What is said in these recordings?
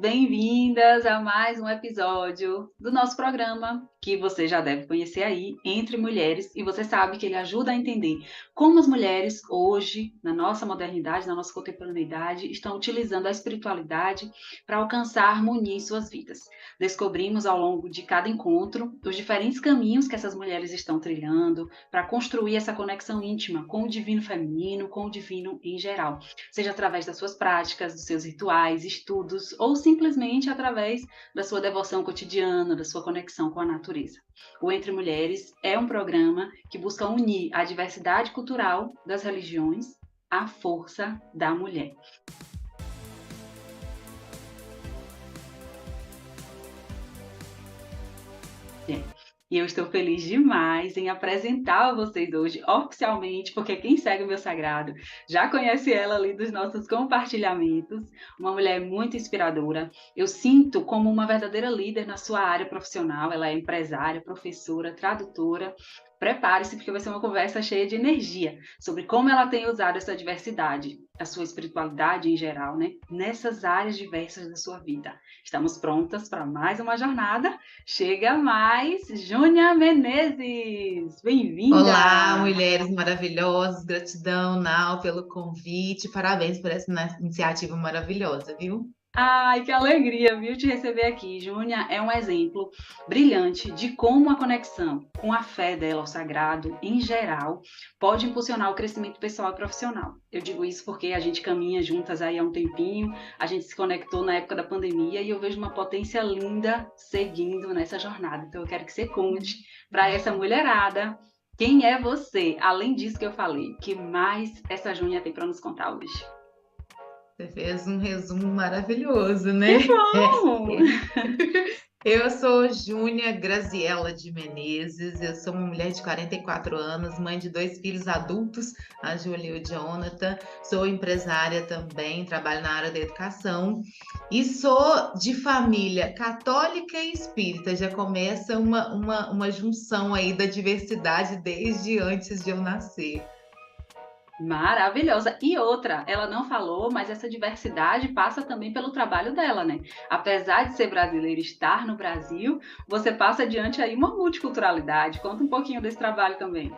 Bem-vindas a mais um episódio do nosso programa, que você já deve conhecer aí, Entre Mulheres, e você sabe que ele ajuda a entender como as mulheres hoje, na nossa modernidade, na nossa contemporaneidade, estão utilizando a espiritualidade para alcançar harmonia em suas vidas. Descobrimos ao longo de cada encontro os diferentes caminhos que essas mulheres estão trilhando para construir essa conexão íntima com o divino feminino, com o divino em geral, seja através das suas práticas, dos seus rituais, estudos, ou simplesmente através da sua devoção cotidiana, da sua conexão com a natureza. O Entre Mulheres é um programa que busca unir a diversidade cultural das religiões à força da mulher. E eu estou feliz demais em apresentar a vocês hoje oficialmente, porque quem segue o meu sagrado já conhece ela ali dos nossos compartilhamentos, uma mulher muito inspiradora. Eu sinto como uma verdadeira líder na sua área profissional. Ela é empresária, professora, tradutora. Prepare-se, porque vai ser uma conversa cheia de energia sobre como ela tem usado essa diversidade, a sua espiritualidade em geral, né? Nessas áreas diversas da sua vida. Estamos prontas para mais uma jornada? Chega mais, Júnia Menezes! Olá, Bem-vinda! mulheres maravilhosas, gratidão, Nau, pelo convite, parabéns por essa iniciativa maravilhosa, viu? Ai, que alegria, viu, te receber aqui. Júnia é um exemplo brilhante de como a conexão com a fé dela ao sagrado, em geral, pode impulsionar o crescimento pessoal e profissional. Eu digo isso porque a gente caminha juntas aí há um tempinho, a gente se conectou na época da pandemia e eu vejo uma potência linda seguindo nessa jornada. Então eu quero que você conte para essa mulherada quem é você, além disso que eu falei, que mais essa Júnia tem para nos contar hoje. Você fez um resumo maravilhoso, né? Que É, bom! Eu sou Júnia Graziela de Menezes, eu sou uma mulher de 44 anos, mãe de dois filhos adultos, a Júlia e o Jonathan. Sou empresária também, trabalho na área da educação e sou de família católica e espírita. Já começa uma junção aí da diversidade desde antes de eu nascer. Maravilhosa. E outra, ela não falou, mas essa diversidade passa também pelo trabalho dela, né? Apesar de ser brasileira e estar no Brasil, você passa adiante aí uma multiculturalidade. Conta um pouquinho desse trabalho também.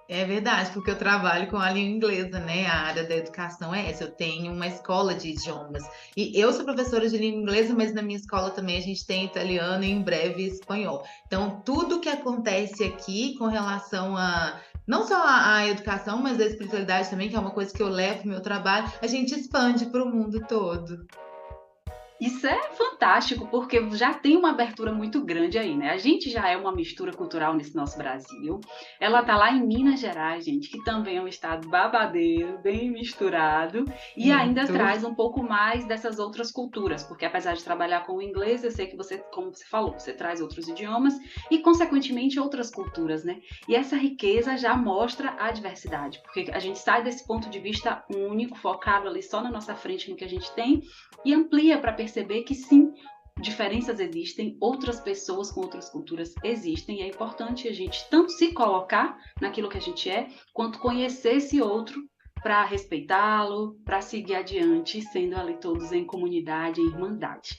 É verdade, porque eu trabalho com a língua inglesa, né? A área da educação é essa. Eu tenho uma escola de idiomas. E eu sou professora de língua inglesa, mas na minha escola também a gente tem italiano e em breve espanhol. Então, tudo que acontece aqui com relação a não só a educação, mas a espiritualidade também, que é uma coisa que eu levo para o meu trabalho, a gente expande para o mundo todo. Isso é fantástico, porque já tem uma abertura muito grande aí, né? A gente já é uma mistura cultural nesse nosso Brasil. Ela tá lá em Minas Gerais, gente, que também é um estado babadeiro, bem misturado, e ainda Muito. traz um pouco mais dessas outras culturas, porque apesar de trabalhar com o inglês, eu sei que você, como você falou, você traz outros idiomas e, consequentemente, outras culturas, né? E essa riqueza já mostra a diversidade, porque a gente sai desse ponto de vista único, focado ali só na nossa frente, no que a gente tem, e amplia para perceber que sim, diferenças existem, outras pessoas com outras culturas existem, e é importante a gente tanto se colocar naquilo que a gente é, quanto conhecer esse outro para respeitá-lo, para seguir adiante, sendo ali todos em comunidade, em irmandade.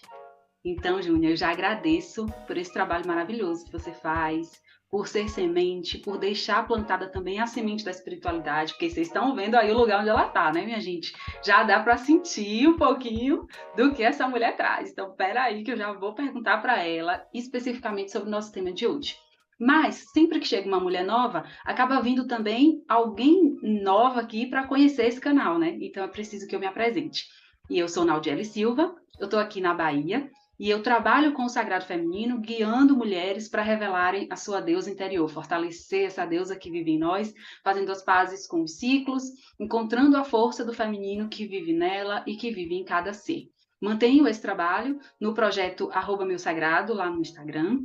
Então, Júnior, eu já agradeço por esse trabalho maravilhoso que você faz, por ser semente, por deixar plantada também a semente da espiritualidade, porque vocês estão vendo aí o lugar onde ela está, né, minha gente? Já dá para sentir um pouquinho do que essa mulher traz. Então, peraí, que eu já vou perguntar para ela especificamente sobre o nosso tema de hoje. Mas, sempre que chega uma mulher nova, acaba vindo também alguém nova aqui para conhecer esse canal, né? Então, é preciso que eu me apresente. E eu sou Naudiele Silva, eu estou aqui na Bahia, e eu trabalho com o sagrado feminino, guiando mulheres para revelarem a sua deusa interior, fortalecer essa deusa que vive em nós, fazendo as pazes com os ciclos, encontrando a força do feminino que vive nela e que vive em cada ser. Mantenho esse trabalho no projeto Meu Sagrado, lá no Instagram,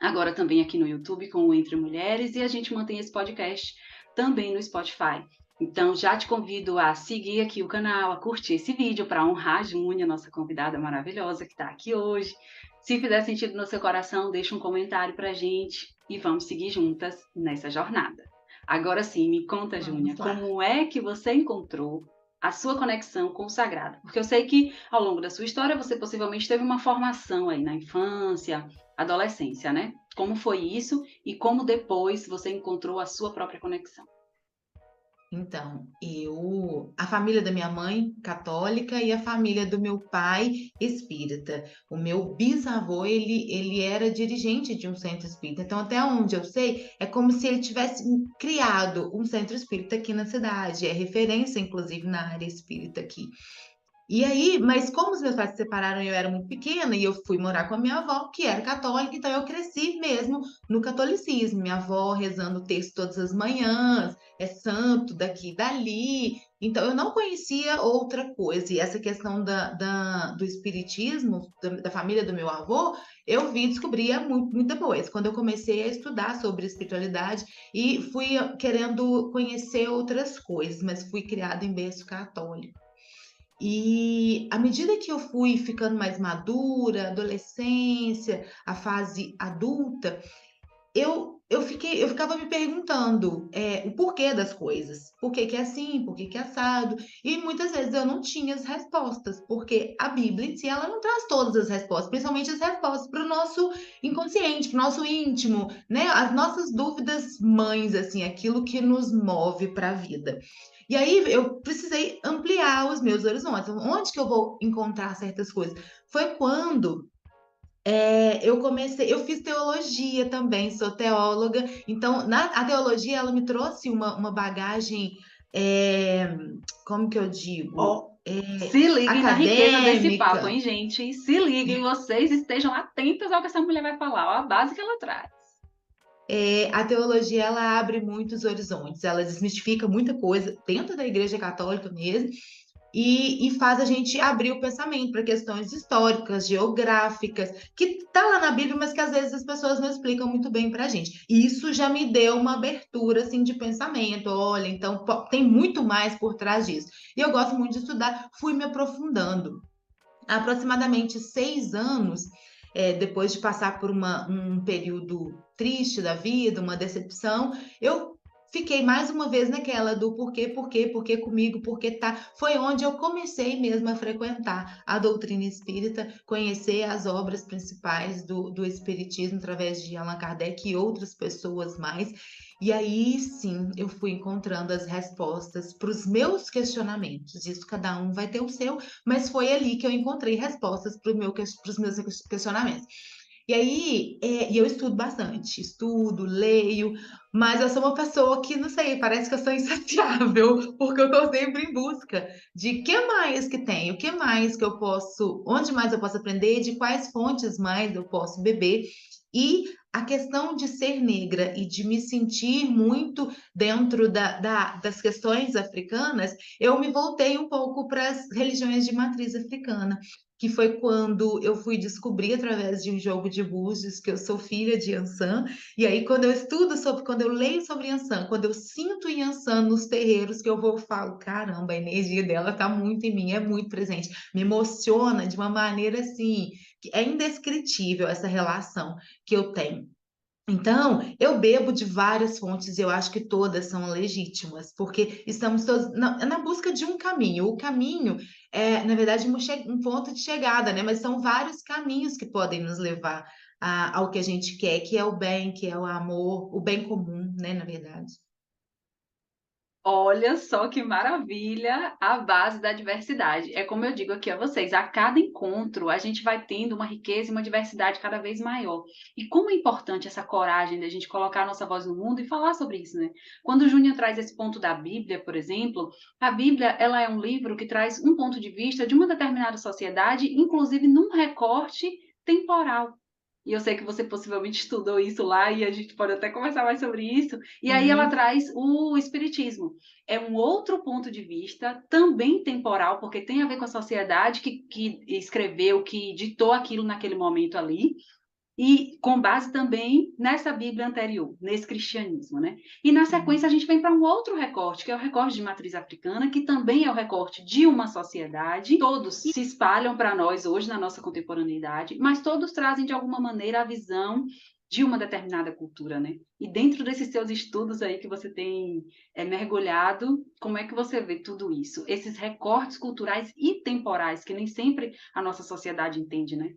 agora também aqui no YouTube com o Entre Mulheres, e a gente mantém esse podcast também no Spotify. Então, já te convido a seguir aqui o canal, a curtir esse vídeo para honrar a Júnia, nossa convidada maravilhosa que está aqui hoje. Se fizer sentido no seu coração, deixa um comentário para a gente e vamos seguir juntas nessa jornada. Agora sim, me conta, Júnia, Vamos lá. como é que você encontrou a sua conexão com o sagrado? Porque eu sei que ao longo da sua história você possivelmente teve uma formação aí na infância, adolescência, né? Como foi isso e como depois você encontrou a sua própria conexão? Então, a família da minha mãe, católica, e a família do meu pai, espírita. O meu bisavô, ele era dirigente de um centro espírita. Então, até onde eu sei, é como se ele tivesse criado um centro espírita aqui na cidade. É referência, inclusive, na área espírita aqui. E aí, mas como os meus pais se separaram e eu era muito pequena, e eu fui morar com a minha avó, que era católica, então eu cresci mesmo no catolicismo. Minha avó rezando o texto todas as manhãs, é santo daqui e dali. Então eu não conhecia outra coisa. E essa questão do espiritismo, da família do meu avô, eu vi, descobri há muito depois, quando eu comecei a estudar sobre espiritualidade e fui querendo conhecer outras coisas, mas fui criada em berço católico. E à medida que eu fui ficando mais madura, adolescência, a fase adulta, eu ficava me perguntando, o porquê das coisas. Por que que é assim? Por que que é assado? E muitas vezes eu não tinha as respostas, porque a Bíblia em si, ela não traz todas as respostas, principalmente as respostas para o nosso inconsciente, para o nosso íntimo, né? As nossas dúvidas mães, assim, aquilo que nos move para a vida. E aí eu precisei ampliar os meus horizontes. Onde que eu vou encontrar certas coisas? Foi quando eu fiz teologia também, sou teóloga, então a teologia ela me trouxe uma bagagem, é, como que eu digo, Ó, se liguem na riqueza desse papo, acadêmica. hein, gente? Se liguem, vocês estejam atentas ao que essa mulher vai falar, ó, a base que ela traz. A teologia ela abre muitos horizontes, ela desmistifica muita coisa dentro da Igreja Católica mesmo, e faz a gente abrir o pensamento para questões históricas, geográficas, que está lá na Bíblia, mas que às vezes as pessoas não explicam muito bem para a gente. E isso já me deu uma abertura assim de pensamento. Olha, então tem muito mais por trás disso. E eu gosto muito de estudar, fui me aprofundando. Há aproximadamente 6 anos, depois de passar por um período triste da vida, uma decepção, eu fiquei mais uma vez naquela do porquê comigo, porquê tá. Foi onde eu comecei mesmo a frequentar a doutrina espírita, conhecer as obras principais do espiritismo através de Allan Kardec e outras pessoas mais. E aí sim eu fui encontrando as respostas para os meus questionamentos. Isso cada um vai ter o seu, mas foi ali que eu encontrei respostas para os meus questionamentos. E aí, e eu estudo bastante, estudo, leio, mas eu sou uma pessoa que, não sei, parece que eu sou insaciável, porque eu estou sempre em busca de que mais que tem, o que mais que eu posso, onde mais eu posso aprender, de quais fontes mais eu posso beber. E a questão de ser negra e de me sentir muito dentro das questões africanas, eu me voltei um pouco para as religiões de matriz africana, que foi quando eu fui descobrir através de um jogo de búzios que eu sou filha de Yansan, e aí quando eu leio sobre Yansan, quando eu sinto Yansan nos terreiros que eu vou, eu falo, caramba, a energia dela está muito em mim, é muito presente, me emociona de uma maneira assim, que é indescritível essa relação que eu tenho. Então, eu bebo de várias fontes e eu acho que todas são legítimas, porque estamos todos na busca de um caminho. O caminho é, na verdade, um ponto de chegada, né? Mas são vários caminhos que podem nos levar ao que a gente quer, que é o bem, que é o amor, o bem comum, né? Na verdade. Olha só que maravilha a base da diversidade. É como eu digo aqui a vocês, a cada encontro a gente vai tendo uma riqueza e uma diversidade cada vez maior. E como é importante essa coragem da gente colocar a nossa voz no mundo e falar sobre isso, né? Quando o Júnior traz esse ponto da Bíblia, por exemplo, a Bíblia, ela é um livro que traz um ponto de vista de uma determinada sociedade, inclusive num recorte temporal. E eu sei que você possivelmente estudou isso lá e a gente pode até conversar mais sobre isso. E aí ela Sim. traz o espiritismo. É um outro ponto de vista, também temporal, porque tem a ver com a sociedade que escreveu, que ditou aquilo naquele momento ali, e com base também nessa Bíblia anterior, nesse cristianismo, né? E na Sim. sequência a gente vem para um outro recorte, que é o recorte de matriz africana, que também é o recorte de uma sociedade. Todos se espalham para nós hoje na nossa contemporaneidade, mas todos trazem de alguma maneira a visão de uma determinada cultura, né? E dentro desses seus estudos aí que você tem mergulhado, como é que você vê tudo isso? Esses recortes culturais e temporais, que nem sempre a nossa sociedade entende, né?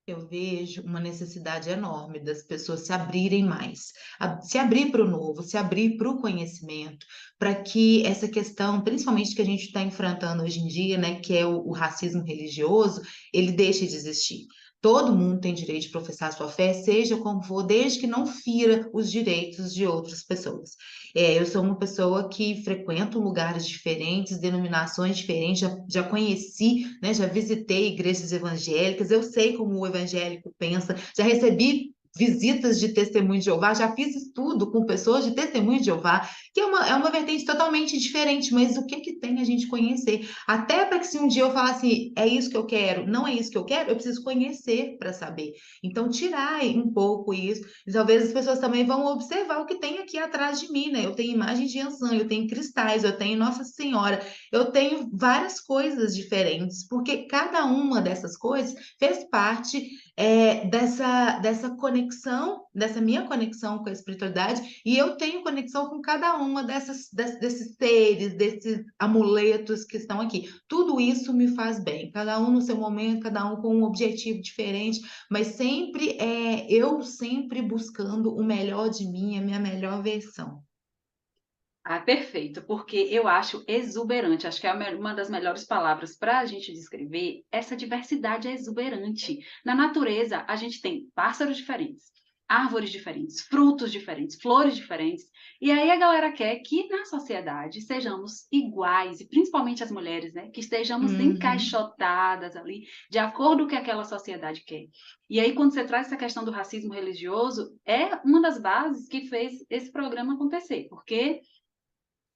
Eu vejo uma necessidade enorme das pessoas se abrirem mais, se abrir para o novo, se abrir para o conhecimento, para que essa questão, principalmente que a gente está enfrentando hoje em dia, né, que é o racismo religioso, ele deixe de existir. Todo mundo tem direito de professar sua fé, seja como for, desde que não fira os direitos de outras pessoas. Eu sou uma pessoa que frequento lugares diferentes, denominações diferentes, já conheci, né, já visitei igrejas evangélicas, eu sei como o evangélico pensa, já recebi visitas de testemunho de Jeová, já fiz estudo com pessoas de testemunho de Jeová, que é uma vertente totalmente diferente, mas o que que tem a gente conhecer? Até para que se um dia eu falar assim, é isso que eu quero, não é isso que eu quero, eu preciso conhecer para saber. Então, tirar um pouco isso, e talvez as pessoas também vão observar o que tem aqui atrás de mim, né? Eu tenho imagens de Ansan, eu tenho cristais, eu tenho Nossa Senhora, eu tenho várias coisas diferentes, porque cada uma dessas coisas fez parte dessa conexão, dessa minha conexão com a espiritualidade, e eu tenho conexão com cada uma desses seres, desses amuletos que estão aqui. Tudo isso me faz bem, cada um no seu momento, cada um com um objetivo diferente, mas sempre eu sempre buscando o melhor de mim, a minha melhor versão. Ah, perfeito, porque eu acho exuberante, acho que é uma das melhores palavras para a gente descrever, essa diversidade é exuberante. Na natureza, a gente tem pássaros diferentes, árvores diferentes, frutos diferentes, flores diferentes, e aí a galera quer que na sociedade sejamos iguais, e principalmente as mulheres, né, que estejamos Uhum. encaixotadas ali, de acordo com o que aquela sociedade quer. E aí, quando você traz essa questão do racismo religioso, é uma das bases que fez esse programa acontecer, porque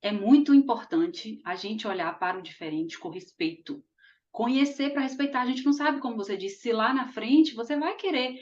é muito importante a gente olhar para o diferente com respeito. Conhecer para respeitar. A gente não sabe, como você disse, se lá na frente você vai querer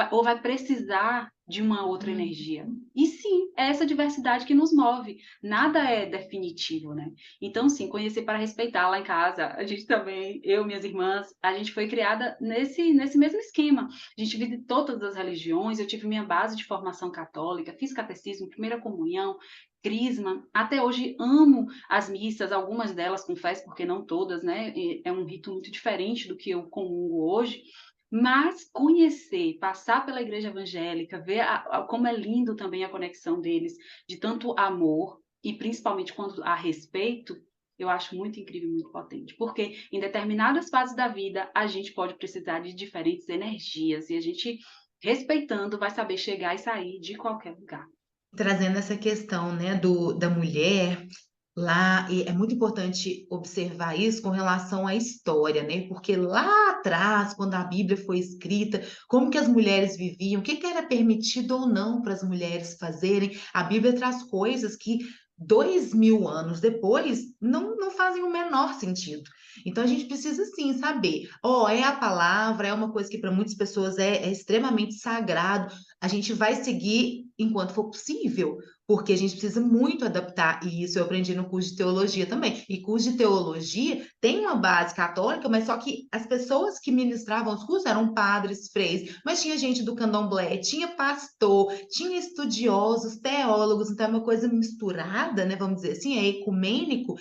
ou vai precisar de uma outra energia. Uhum. E sim, é essa diversidade que nos move. Nada é definitivo, né? Então, sim, conhecer para respeitar. Lá em casa, a gente também, eu, minhas irmãs, a gente foi criada nesse mesmo esquema. A gente visitou todas as religiões, eu tive minha base de formação católica, fiz catecismo, primeira comunhão, crisma. Até hoje amo as missas, algumas delas, confesso, porque não todas, né? É um rito muito diferente do que eu comungo hoje. Mas conhecer, passar pela igreja evangélica, ver como é lindo também a conexão deles, de tanto amor, e principalmente quando há respeito, eu acho muito incrível, muito potente. Porque em determinadas fases da vida, a gente pode precisar de diferentes energias, e a gente, respeitando, vai saber chegar e sair de qualquer lugar. Trazendo essa questão, né, da mulher lá, e é muito importante observar isso com relação à história, né? Porque lá atrás, quando a Bíblia foi escrita, como que as mulheres viviam, o que que era permitido ou não para as mulheres fazerem, a Bíblia traz coisas que 2000 anos depois não fazem o menor sentido. Então a gente precisa sim saber, é a palavra, é uma coisa que para muitas pessoas é extremamente sagrado, a gente vai seguir enquanto for possível, porque a gente precisa muito adaptar, e isso eu aprendi no curso de teologia também. E curso de teologia tem uma base católica, mas só que as pessoas que ministravam os cursos eram padres, freis, mas tinha gente do candomblé, tinha pastor, tinha estudiosos, teólogos, então é uma coisa misturada, né? Vamos dizer assim, é ecumênico,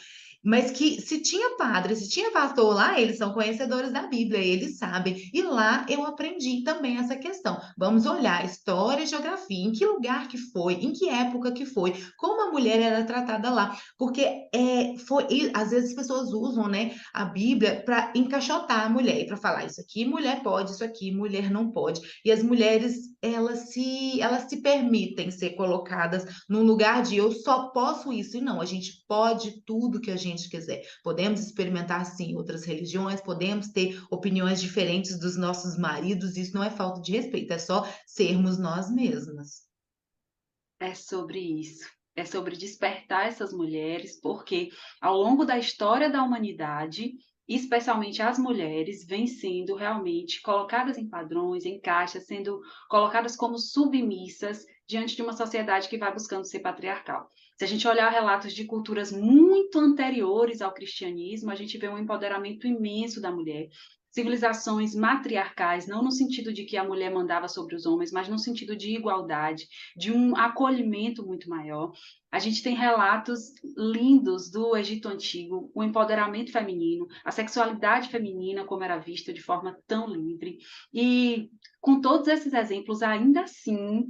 mas que se tinha padre, se tinha pastor lá, eles são conhecedores da Bíblia, eles sabem. E lá eu aprendi também essa questão. Vamos olhar história e geografia, em que lugar que foi, em que época que foi, como a mulher era tratada lá. Porque às vezes as pessoas usam, né, a Bíblia para encaixotar a mulher e para falar isso aqui mulher pode, isso aqui mulher não pode. E as mulheres, elas se permitem ser colocadas num lugar de eu só posso isso, e não, a gente pode tudo que a gente quiser. Podemos experimentar, sim, outras religiões, podemos ter opiniões diferentes dos nossos maridos, isso não é falta de respeito, é só sermos nós mesmas. É sobre isso. É sobre despertar essas mulheres, porque ao longo da história da humanidade, especialmente as mulheres, vêm sendo realmente colocadas em padrões, em caixas, sendo colocadas como submissas diante de uma sociedade que vai buscando ser patriarcal. Se a gente olhar relatos de culturas muito anteriores ao cristianismo, a gente vê um empoderamento imenso da mulher, civilizações matriarcais, não no sentido de que a mulher mandava sobre os homens, mas no sentido de igualdade, de um acolhimento muito maior. A gente tem relatos lindos do Egito Antigo, o empoderamento feminino, a sexualidade feminina como era vista de forma tão livre. E com todos esses exemplos, ainda assim,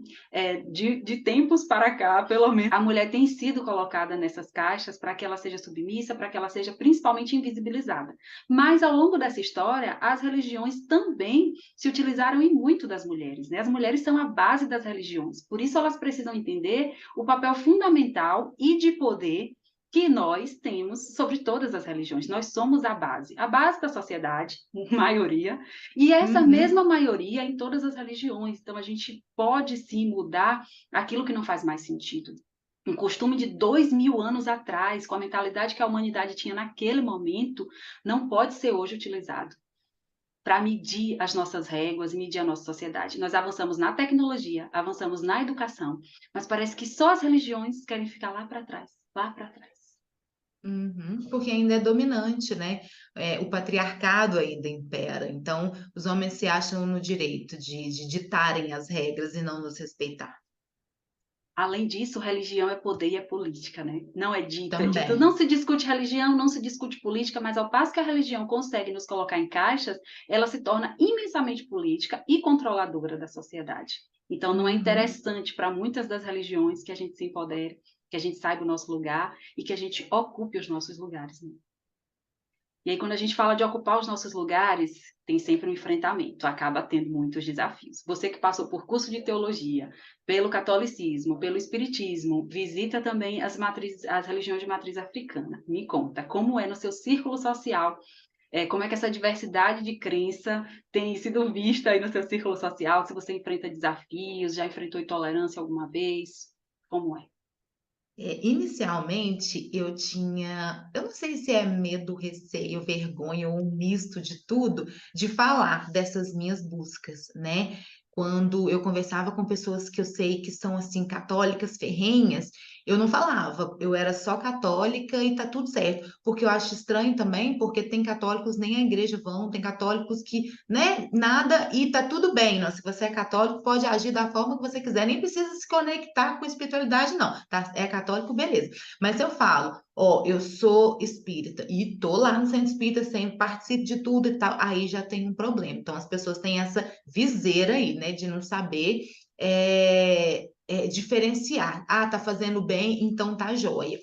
de tempos para cá, pelo menos, a mulher tem sido colocada nessas caixas para que ela seja submissa, para que ela seja principalmente invisibilizada. Mas ao longo dessa história, as religiões também se utilizaram em muito das mulheres, né? As mulheres são a base das religiões, por isso elas precisam entender o papel fundamental e de poder que nós temos sobre todas as religiões. Nós somos a base da sociedade, maioria, e essa Uhum. mesma maioria em todas as religiões. Então a gente pode sim mudar aquilo que não faz mais sentido. Um costume de 2000 anos atrás, com a mentalidade que a humanidade tinha naquele momento, não pode ser hoje utilizado para medir as nossas réguas e medir a nossa sociedade. Nós avançamos na tecnologia, avançamos na educação, mas parece que só as religiões querem ficar lá para trás, lá para trás. Uhum, porque ainda é dominante, né? O patriarcado ainda impera. Então, os homens se acham no direito de ditarem as regras e não nos respeitar. Além disso, religião é poder e é política, né? Não é dito, é dito. Não Também. se discute religião, não se discute política, mas ao passo que a religião consegue nos colocar em caixas, ela se torna imensamente política e controladora da sociedade. Então, não é Uhum. interessante para muitas das religiões que a gente se empodere, que a gente saiba o nosso lugar e que a gente ocupe os nossos lugares, né? E aí, quando a gente fala de ocupar os nossos lugares, tem sempre um enfrentamento, acaba tendo muitos desafios. Você que passou por curso de teologia, pelo catolicismo, pelo espiritismo, visita também as religiões de matriz africana. Me conta, como é no seu círculo social, como é que essa diversidade de crença tem sido vista aí no seu círculo social, se você enfrenta desafios, já enfrentou intolerância alguma vez, como é? Inicialmente, eu não sei se é medo, receio, vergonha ou um misto de tudo, de falar dessas minhas buscas, né? Quando eu conversava com pessoas que eu sei que são assim católicas ferrenhas, eu não falava, eu era só católica e tá tudo certo, porque eu acho estranho também, porque tem católicos nem à igreja vão, tem católicos que, né, nada e tá tudo bem, não, se você é católico, pode agir da forma que você quiser, nem precisa se conectar com a espiritualidade, não, tá? É católico, beleza. Mas se eu falo, ó, eu sou espírita e tô lá no centro espírita, sempre participo de tudo e tal, aí já tem um problema. Então as pessoas têm essa viseira aí, né, de não saber diferenciar. Ah, tá fazendo bem, então tá jóia.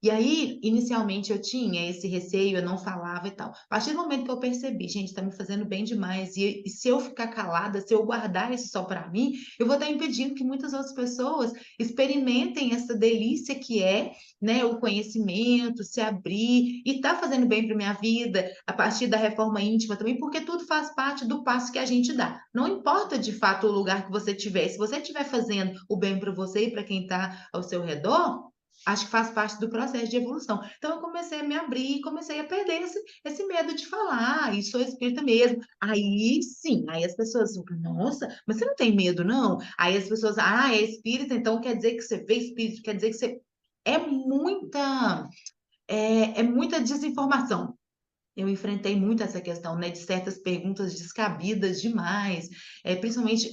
E aí, inicialmente, eu tinha esse receio, eu não falava e tal. A partir do momento que eu percebi, gente, tá me fazendo bem demais, e se eu ficar calada, se eu guardar isso só para mim, eu vou estar impedindo que muitas outras pessoas experimentem essa delícia que é, né, o conhecimento, se abrir, e tá fazendo bem para minha vida, a partir da reforma íntima também, porque tudo faz parte do passo que a gente dá. Não importa de fato o lugar que você estiver, se você estiver fazendo o bem para você e para quem está ao seu redor, acho que faz parte do processo de evolução. Então, eu comecei a me abrir e comecei a perder esse medo de falar, e sou espírita mesmo. Aí sim, aí as pessoas, nossa, mas você não tem medo, não? Aí as pessoas, ah, é espírita, então quer dizer que você vê espírito, quer dizer que você. É muita, é muita desinformação. Eu enfrentei muito essa questão, né, de certas perguntas descabidas demais, principalmente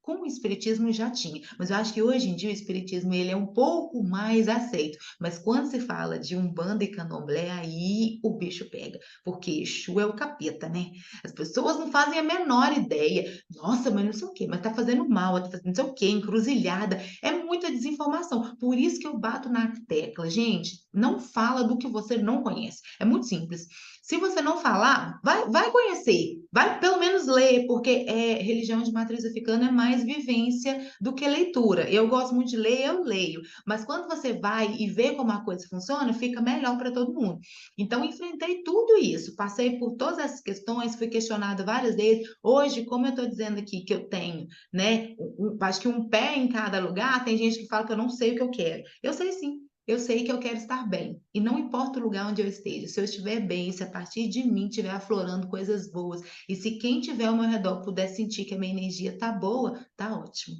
com o espiritismo já tinha, mas eu acho que hoje em dia o espiritismo ele é um pouco mais aceito, mas quando se fala de Umbanda e Candomblé, aí o bicho pega, porque Exu é o capeta, né? As pessoas não fazem a menor ideia, nossa, mas não sei o quê, mas tá fazendo mal, tá fazendo não sei o quê, encruzilhada, é muita desinformação, por isso que eu bato na tecla, gente, não fala do que você não conhece, é muito simples. Se você não falar, vai conhecer, vai pelo menos ler, porque religião de matriz africana é mais vivência do que leitura. Eu gosto muito de ler, eu leio, mas quando você vai e vê como a coisa funciona, fica melhor para todo mundo. Então, enfrentei tudo isso, passei por todas essas questões, fui questionada várias vezes. Hoje, como eu estou dizendo aqui que eu tenho, né, acho que um pé em cada lugar, tem gente que fala que eu não sei o que eu quero. Eu sei sim. Eu sei que eu quero estar bem. E não importa o lugar onde eu esteja, se eu estiver bem, se a partir de mim estiver aflorando coisas boas, e se quem estiver ao meu redor puder sentir que a minha energia tá boa, tá ótimo.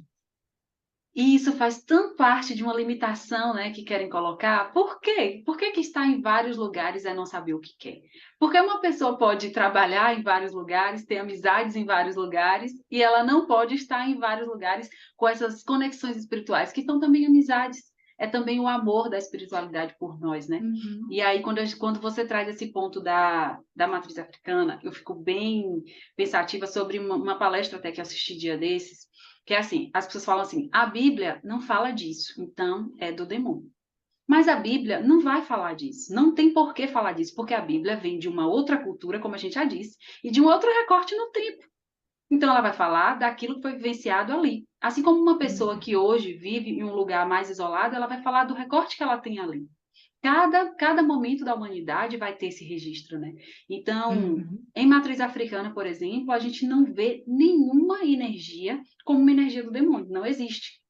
E isso faz tão parte de uma limitação, né, que querem colocar. Por quê? Por que que estar em vários lugares é não saber o que quer? Porque uma pessoa pode trabalhar em vários lugares, ter amizades em vários lugares, e ela não pode estar em vários lugares com essas conexões espirituais, que são também amizades. É também o amor da espiritualidade por nós, né? Uhum. E aí, quando você traz esse ponto da matriz africana, eu fico bem pensativa sobre uma palestra até que eu assisti dia desses, que é assim, as pessoas falam assim, a Bíblia não fala disso, então é do demônio. Mas a Bíblia não vai falar disso, não tem por que falar disso, porque a Bíblia vem de uma outra cultura, como a gente já disse, e de um outro recorte no tempo. Então ela vai falar daquilo que foi vivenciado ali. Assim como uma pessoa que hoje vive em um lugar mais isolado, ela vai falar do recorte que ela tem ali. Cada momento da humanidade vai ter esse registro, né? Então, Uhum. em matriz africana, por exemplo, a gente não vê nenhuma energia como uma energia do demônio, não existe.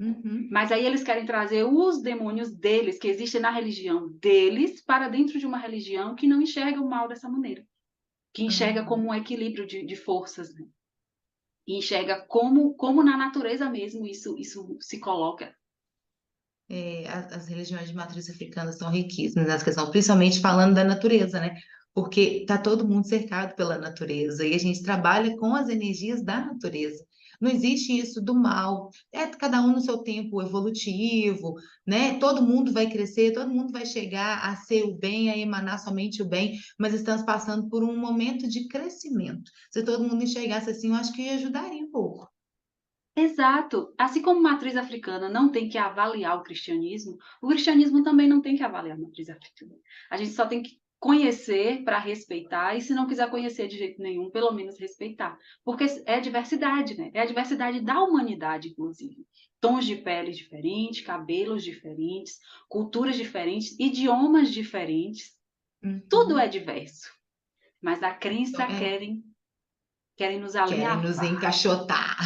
Uhum. Mas aí eles querem trazer os demônios deles, que existem na religião deles, para dentro de uma religião que não enxerga o mal dessa maneira, que enxerga como Uhum. um equilíbrio de forças, né? E enxerga como na natureza mesmo isso se coloca. As religiões de matriz africana são riquíssimas nessa questão, principalmente falando da natureza, né? Porque está todo mundo cercado pela natureza e a gente trabalha com as energias da natureza. Não existe isso do mal. É cada um no seu tempo evolutivo, né? Todo mundo vai crescer, todo mundo vai chegar a ser o bem, a emanar somente o bem, mas estamos passando por um momento de crescimento. Se todo mundo enxergasse assim, eu acho que ajudaria um pouco. Exato. Assim como matriz africana não tem que avaliar o cristianismo também não tem que avaliar a matriz africana. A gente só tem que conhecer para respeitar, e se não quiser conhecer de jeito nenhum, pelo menos respeitar. Porque é diversidade, né? É a diversidade da humanidade, inclusive. Tons de pele diferentes, cabelos diferentes, culturas diferentes, idiomas diferentes. Tudo é Uhum. diverso. Mas a Então, crença querem nos querem nos alinhavar. encaixotar.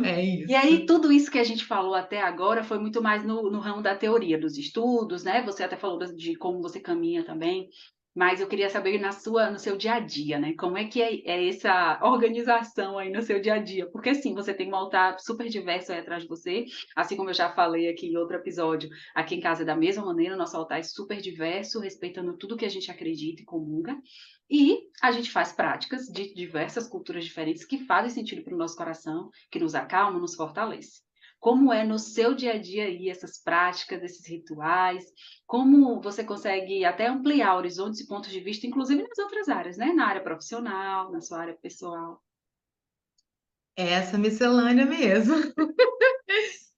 É E isso. aí, tudo isso que a gente falou até agora foi muito mais no ramo da teoria, dos estudos, né? Você até falou de como você caminha também, mas eu queria saber no seu dia a dia, né? Como é que é essa organização aí no seu dia a dia? Porque assim, você tem um altar super diverso aí atrás de você, assim como eu já falei aqui em outro episódio, aqui em casa é da mesma maneira, nosso altar é super diverso, respeitando tudo que a gente acredita e comunga. E a gente faz práticas de diversas culturas diferentes que fazem sentido para o nosso coração, que nos acalma, nos fortalece. Como é no seu dia a dia aí essas práticas, esses rituais? Como você consegue até ampliar horizontes e pontos de vista, inclusive nas outras áreas, né? Na área profissional, na sua área pessoal. É essa miscelânea mesmo.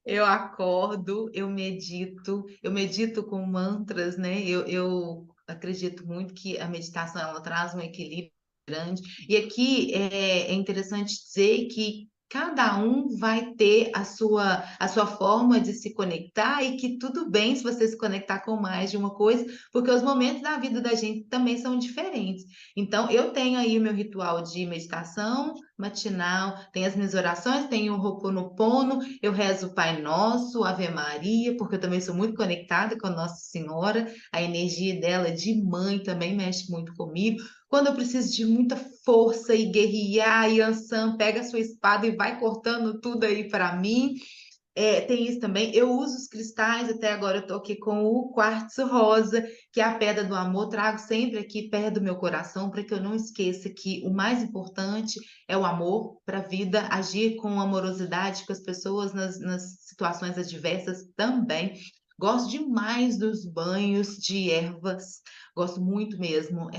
Eu acordo, eu medito com mantras, né? Eu acredito muito que a meditação ela traz um equilíbrio grande. E aqui é interessante dizer que cada um vai ter a sua forma de se conectar e que tudo bem se você se conectar com mais de uma coisa, porque os momentos da vida da gente também são diferentes. Então, eu tenho aí o meu ritual de meditação matinal, tenho as minhas orações, tenho o Ho'oponopono, eu rezo o Pai Nosso, Ave Maria, porque eu também sou muito conectada com a Nossa Senhora, a energia dela de mãe também mexe muito comigo. Quando eu preciso de muita força e guerrear, e Yansan pega a sua espada e vai cortando tudo aí para mim. Tem isso também. Eu uso os cristais, até agora eu tô aqui com o quartzo rosa, que é a pedra do amor. Trago sempre aqui perto do meu coração, para que eu não esqueça que o mais importante é o amor para a vida, agir com amorosidade com as pessoas nas situações adversas também. Gosto demais dos banhos de ervas, gosto muito mesmo.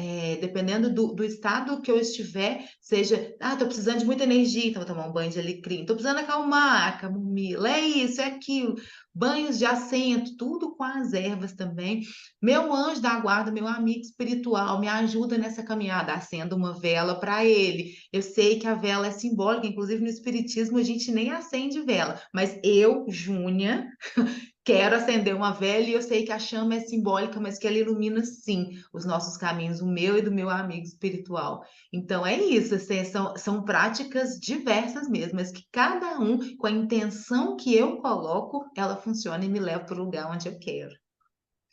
Dependendo do estado que eu estiver, seja, tô precisando de muita energia, então vou tomar um banho de alecrim. Tô precisando acalmar, camomila, é isso, é aquilo. Banhos de assento, tudo com as ervas também. Meu anjo da guarda, meu amigo espiritual, me ajuda nessa caminhada. Acendo uma vela para ele. Eu sei que a vela é simbólica, inclusive no espiritismo a gente nem acende vela, mas eu, Júnia, quero acender uma vela e eu sei que a chama é simbólica, mas que ela ilumina sim os nossos caminhos, o meu e do meu amigo espiritual. Então é isso, assim, são práticas diversas mesmo, mas que cada um, com a intenção que eu coloco, ela funciona e me leva para o lugar onde eu quero.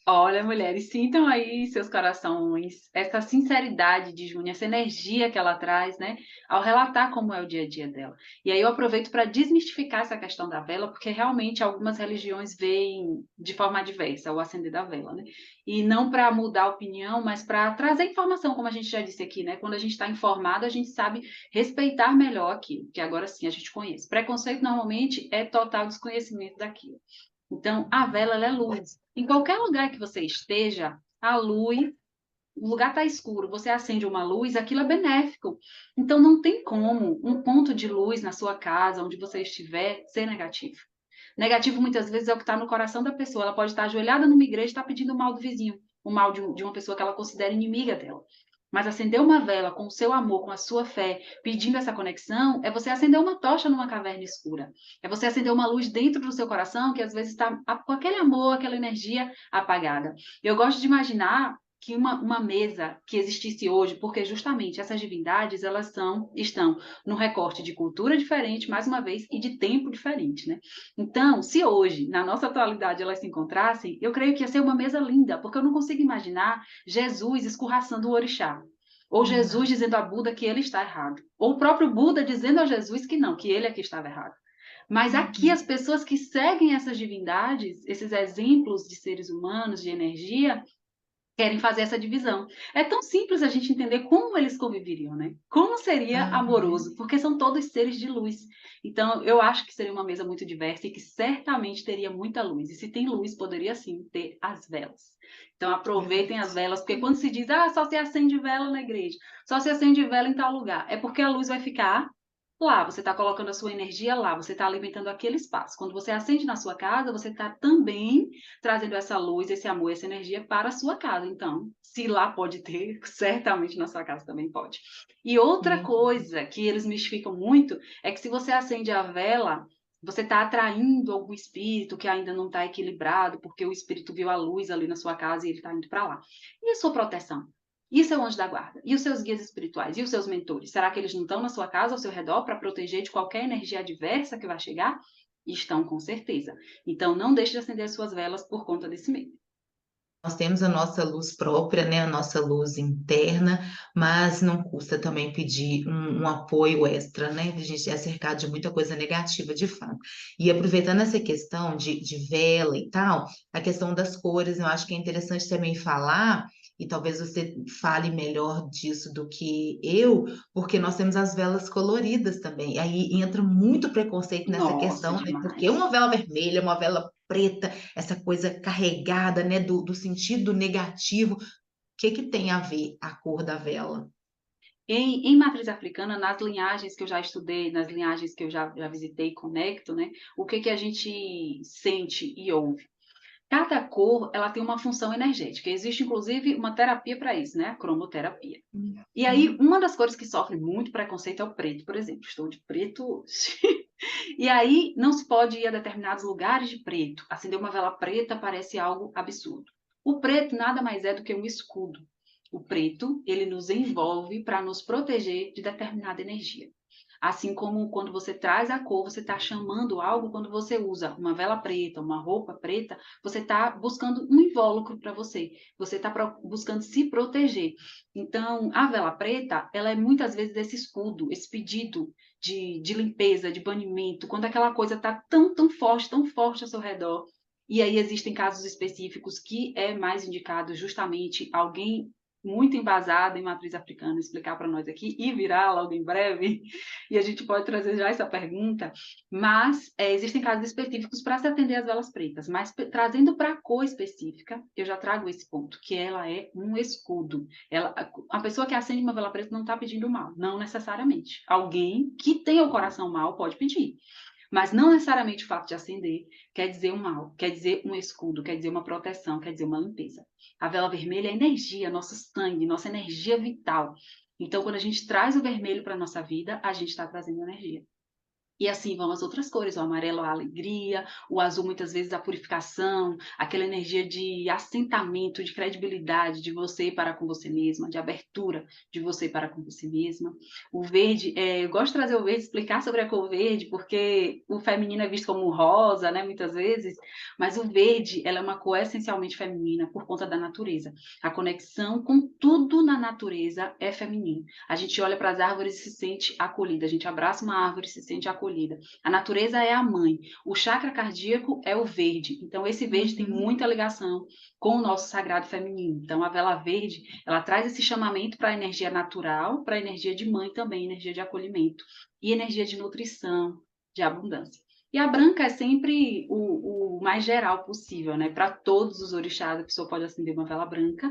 Olha, mulheres, sintam aí seus corações, essa sinceridade de Júnia, essa energia que ela traz, né, ao relatar como é o dia a dia dela. E aí eu aproveito para desmistificar essa questão da vela, porque realmente algumas religiões veem de forma diversa o acender da vela, né? E não para mudar a opinião, mas para trazer informação, como a gente já disse aqui, né? Quando a gente está informado, a gente sabe respeitar melhor aquilo, que agora sim a gente conhece. Preconceito normalmente é total desconhecimento daquilo. Então, a vela ela é luz. Em qualquer lugar que você esteja, a luz, o lugar está escuro, você acende uma luz, aquilo é benéfico. Então, não tem como um ponto de luz na sua casa, onde você estiver, ser negativo. Negativo, muitas vezes, é o que está no coração da pessoa. Ela pode estar ajoelhada numa igreja e estar pedindo o mal do vizinho, o mal de uma pessoa que ela considera inimiga dela. Mas acender uma vela com o seu amor, com a sua fé, pedindo essa conexão, é você acender uma tocha numa caverna escura. É você acender uma luz dentro do seu coração que às vezes está com aquele amor, aquela energia apagada. Eu gosto de imaginar que uma mesa que existisse hoje, porque justamente essas divindades estão num recorte de cultura diferente, mais uma vez, e de tempo diferente, né? Então, se hoje, na nossa atualidade, elas se encontrassem, eu creio que ia ser uma mesa linda, porque eu não consigo imaginar Jesus escorraçando o orixá. Ou Jesus Uhum, dizendo a Buda que ele está errado. Ou o próprio Buda dizendo a Jesus que não, que ele é que estava errado. Mas aqui as uhum, pessoas que seguem essas divindades, esses exemplos de seres humanos, de energia, querem fazer essa divisão. É tão simples a gente entender como eles conviveriam, né? Como seria uhum. amoroso, porque são todos seres de luz. Então, eu acho que seria uma mesa muito diversa e que certamente teria muita luz. E se tem luz, poderia sim ter as velas. Então, aproveitem as Verdade. velas, porque quando se diz, ah, só se acende vela na igreja, só se acende vela em tal lugar, é porque a luz vai ficar lá, você está colocando a sua energia lá, você está alimentando aquele espaço. Quando você acende na sua casa, você está também trazendo essa luz, esse amor, essa energia para a sua casa. Então, se lá pode ter, certamente na sua casa também pode. E outra Uhum. coisa que eles mistificam muito é que se você acende a vela, você está atraindo algum espírito que ainda não está equilibrado, porque o espírito viu a luz ali na sua casa e ele está indo para lá. E a sua proteção? E o seu anjo da guarda? E os seus guias espirituais? E os seus mentores? Será que eles não estão na sua casa, ao seu redor, para proteger de qualquer energia adversa que vai chegar? Estão, com certeza. Então, não deixe de acender as suas velas por conta desse medo. Nós temos a nossa luz própria, né, a nossa luz interna, mas não custa também pedir um apoio extra, né? A gente é cercado de muita coisa negativa, de fato. E aproveitando essa questão de vela e tal, a questão das cores, eu acho que é interessante também falar, e talvez você fale melhor disso do que eu, porque nós temos as velas coloridas também. E aí entra muito preconceito nessa Nossa, questão, né? Porque demais. uma vela vermelha, uma vela preta, essa coisa carregada, né, do sentido negativo. O que que tem a ver a cor da vela? Em matriz africana, nas linhagens que eu já estudei, nas linhagens que eu já visitei e conecto, né? O que que a gente sente e ouve? Cada cor, ela tem uma função energética. Existe, inclusive, uma terapia para isso, né? A cromoterapia. E aí, Uhum. uma das cores que sofre muito preconceito é o preto, por exemplo. Estou de preto hoje. E aí, não se pode ir a determinados lugares de preto. Acender uma vela preta parece algo absurdo. O preto nada mais é do que um escudo. O preto, ele nos envolve para nos proteger de determinada energia. Assim como quando você traz a cor, você está chamando algo, quando você usa uma vela preta, uma roupa preta, você está buscando um invólucro para você. Você está buscando se proteger. Então, a vela preta, ela é muitas vezes esse escudo, esse pedido de limpeza, de banimento, quando aquela coisa está tão forte ao seu redor. E aí existem casos específicos que é mais indicado justamente alguém muito embasado em matriz africana explicar para nós aqui e virá logo em breve, e a gente pode trazer já essa pergunta, mas existem casos específicos para se atender às velas pretas, mas trazendo para a cor específica, eu já trago esse ponto, que ela é um escudo. Ela, a pessoa que acende uma vela preta não está pedindo mal, não necessariamente. Alguém que tem o coração mal pode pedir, mas não necessariamente o fato de acender quer dizer um mal, quer dizer um escudo, quer dizer uma proteção, quer dizer uma limpeza. A vela vermelha é energia, nosso sangue, nossa energia vital. Então, quando a gente traz o vermelho para a nossa vida, a gente está trazendo energia. E assim vão as outras cores, o amarelo a alegria, o azul muitas vezes a purificação, aquela energia de assentamento, de credibilidade de você para com você mesma, de abertura de você para com você mesma. O verde, eu gosto de trazer o verde, explicar sobre a cor verde, porque o feminino é visto como rosa, né, muitas vezes, mas o verde, ela é uma cor essencialmente feminina por conta da natureza. A conexão com tudo na natureza é feminino. A gente olha para as árvores e se sente acolhida, a gente abraça uma árvore e se sente acolhida. A natureza é a mãe, o chakra cardíaco é o verde, então esse verde tem Uhum. muita ligação com o nosso sagrado feminino. Então a vela verde, ela traz esse chamamento para a energia natural, para a energia de mãe também, energia de acolhimento e energia de nutrição, de abundância. E a branca é sempre o mais geral possível, né? Para todos os orixás, a pessoa pode acender uma vela branca.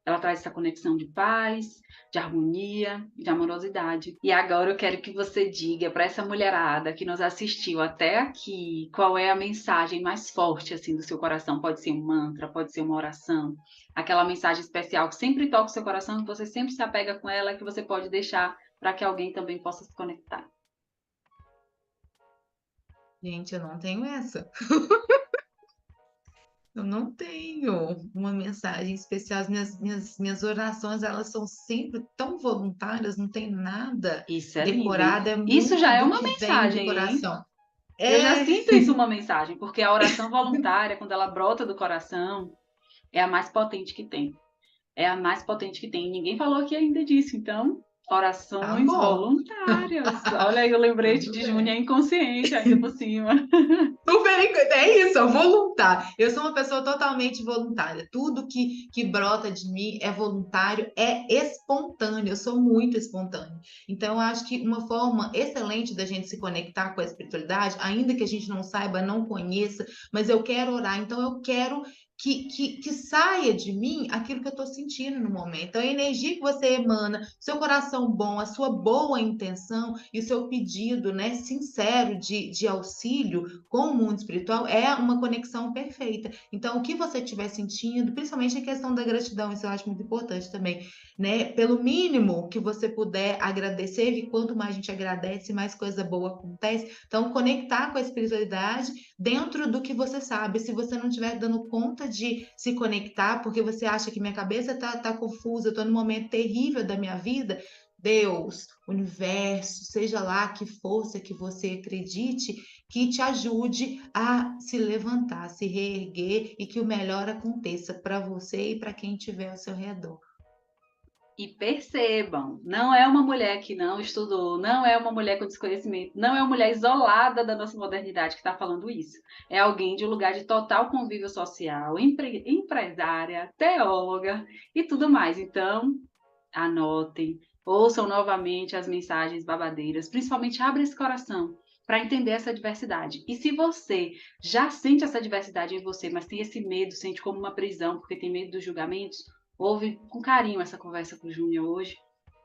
Ela traz essa conexão de paz, de harmonia, de amorosidade. E agora eu quero que você diga para essa mulherada que nos assistiu até aqui, qual é a mensagem mais forte assim do seu coração? Pode ser um mantra, pode ser uma oração, aquela mensagem especial que sempre toca o seu coração, que você sempre se apega com ela, que você pode deixar para que alguém também possa se conectar. Gente, eu não tenho essa. Eu não tenho uma mensagem especial. As minhas orações, elas são sempre tão voluntárias, não tem nada Isso é lindo, hein? decorado, é Isso já muito é do uma que vem do mensagem, hein? coração. Eu já É, sinto isso uma mensagem, porque a oração voluntária, quando ela brota do coração, é a mais potente que tem. É a mais potente que tem. Ninguém falou aqui ainda disso, então, tá orações bom, voluntárias. Olha aí o lembrete tudo de Júnia bem. inconsciente ainda por cima. Super, é isso, é voluntário. Eu sou uma pessoa totalmente voluntária. Tudo que brota de mim é voluntário, é espontâneo. Eu sou muito espontânea. Então, eu acho que uma forma excelente da gente se conectar com a espiritualidade, ainda que a gente não saiba, não conheça, mas eu quero orar, então eu quero que saia de mim aquilo que eu estou sentindo no momento. Então, a energia que você emana, seu coração bom, a sua boa intenção e o seu pedido, né, sincero de auxílio com o mundo espiritual é uma conexão perfeita. Então, o que você estiver sentindo, principalmente a questão da gratidão, isso eu acho muito importante também, né? Pelo mínimo que você puder agradecer, e quanto mais a gente agradece, mais coisa boa acontece. Então, conectar com a espiritualidade dentro do que você sabe. Se você não estiver dando conta de se conectar, porque você acha que minha cabeça tá confusa, eu tô num momento terrível da minha vida, Deus, universo, seja lá que força que você acredite, que te ajude a se levantar, se reerguer e que o melhor aconteça para você e para quem estiver ao seu redor. E percebam, não é uma mulher que não estudou, não é uma mulher com desconhecimento, não é uma mulher isolada da nossa modernidade que está falando isso. É alguém de um lugar de total convívio social, empresária, teóloga e tudo mais. Então, anotem, ouçam novamente as mensagens babadeiras, principalmente abre esse coração para entender essa diversidade. E se você já sente essa diversidade em você, mas tem esse medo, sente como uma prisão, porque tem medo dos julgamentos, ouve com carinho essa conversa com o Júnior hoje,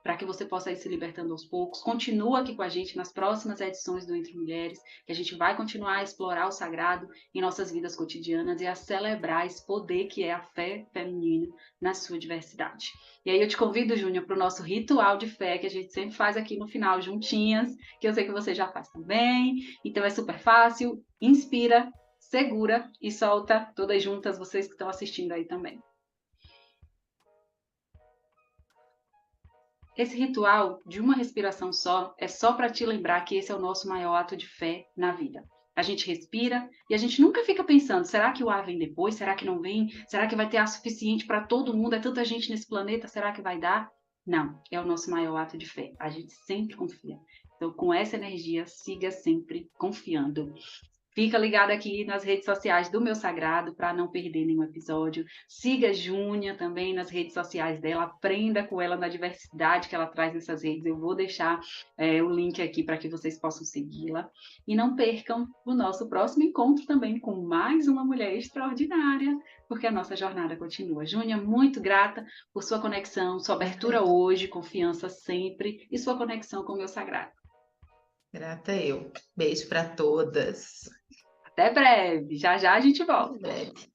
para que você possa ir se libertando aos poucos. Continua aqui com a gente nas próximas edições do Entre Mulheres, que a gente vai continuar a explorar o sagrado em nossas vidas cotidianas e a celebrar esse poder que é a fé feminina na sua diversidade. E aí eu te convido, Júnior, para o nosso ritual de fé que a gente sempre faz aqui no final, juntinhas, que eu sei que você já faz também. Então é super fácil. Inspira, segura e solta todas juntas, vocês que estão assistindo aí também. Esse ritual de uma respiração só é só para te lembrar que esse é o nosso maior ato de fé na vida. A gente respira e a gente nunca fica pensando, será que o ar vem depois? Será que não vem? Será que vai ter ar suficiente para todo mundo? É tanta gente nesse planeta, será que vai dar? Não, é o nosso maior ato de fé. A gente sempre confia. Então, com essa energia, siga sempre confiando. Fica ligado aqui nas redes sociais do Meu Sagrado para não perder nenhum episódio. Siga a Júnia também nas redes sociais dela, aprenda com ela na diversidade que ela traz nessas redes. Eu vou deixar o link aqui para que vocês possam segui-la. E não percam o nosso próximo encontro também com mais uma mulher extraordinária, porque a nossa jornada continua. Júnia, muito grata por sua conexão, sua abertura Grata, hoje, confiança sempre e sua conexão com o Meu Sagrado. grata eu. Beijo para todas. Até breve, já já a gente volta. Até breve.